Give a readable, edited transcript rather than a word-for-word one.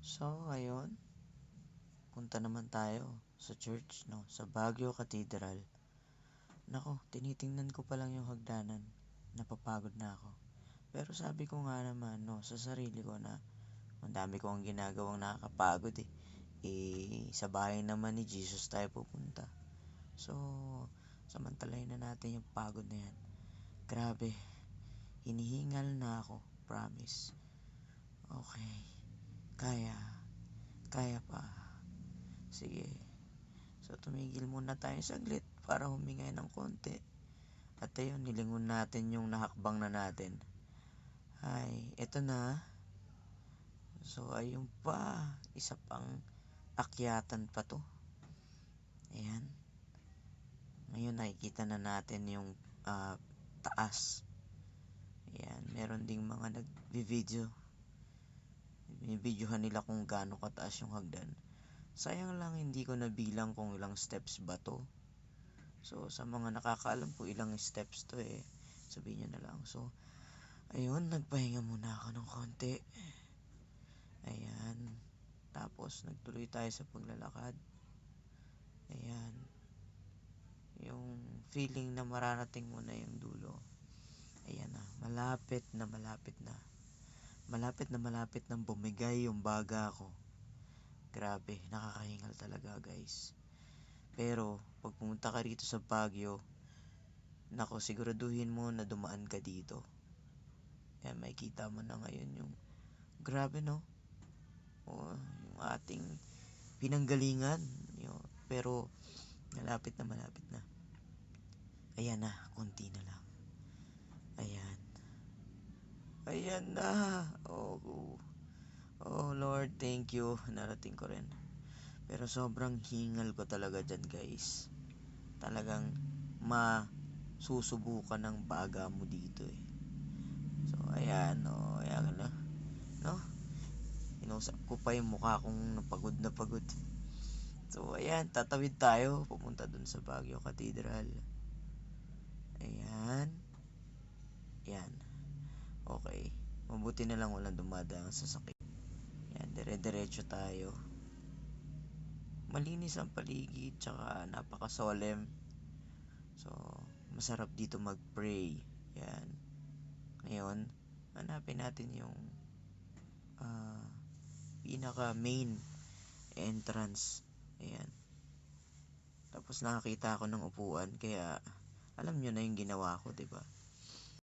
So, ayun, punta naman tayo sa church, no? Sa Baguio Cathedral. Nako, tinitingnan ko pa lang yung hagdanan. Napapagod na ako. Pero sabi ko nga naman, no, sa sarili ko na ang dami ko ang ginagawang nakakapagod eh. Sa bahay naman ni Jesus tayo pupunta. So, samantalahin na natin yung pagod na yan. Grabe, hinihingal na ako, promise. Okay, kaya, kaya pa. Sige, so tumigil muna tayo saglit para huminga ng konti. At ayun, nilingon natin yung nahakbang na natin. Ay, eto na. So, ayun pa. Isa pang akyatan pa to. Ayan. Ngayon, nakikita na natin yung taas. Ayan, meron ding mga nag-video. Binibidyohan nila kung gaano kataas yung hagdan. Sayang lang hindi ko nabilang kung ilang steps ba to. So, sa mga nakakaalam po ilang steps to sabihin nyo na lang. So, ayun, nagpahinga muna ako ng konti. Ayan. Tapos, nagtuloy tayo sa paglalakad. Ayan. Yung feeling na mararating mo na yung dulo. Ayan na. Malapit na malapit na. Malapit na malapit nang bumigay yung baga ko. Grabe, nakakahingal talaga guys. Pero, pag pumunta ka rito sa Baguio, nako, siguraduhin mo na dumaan ka dito. Kaya makikita mo na ngayon yung grabe no. Yung ating pinanggalingan. Pero malapit na malapit na. Ayan na, konti na lang. Ayan. Ayan na. Oh Lord, thank you. Narating ko rin. Pero sobrang hingal ko talaga dyan guys. Talagang masusubukan ng baga mo dito So, ayan, ayan na. No? Inusap ko pa yung mukha kong napagod na pagod. So, ayan, tatawid tayo. Pupunta dun sa Baguio Cathedral. Ayan. Ayan. Okay. Mabuti na lang walang dumadaan sa sakit. Ayan, dire-diretso tayo. Malinis ang paligid, tsaka napaka-solemn. So, masarap dito mag-pray. Ayan. Ngayon, hanapin natin yung pinaka main entrance. Ayan. Tapos nakakita ako ng upuan, kaya alam nyo na yung ginawa ko, 'di ba?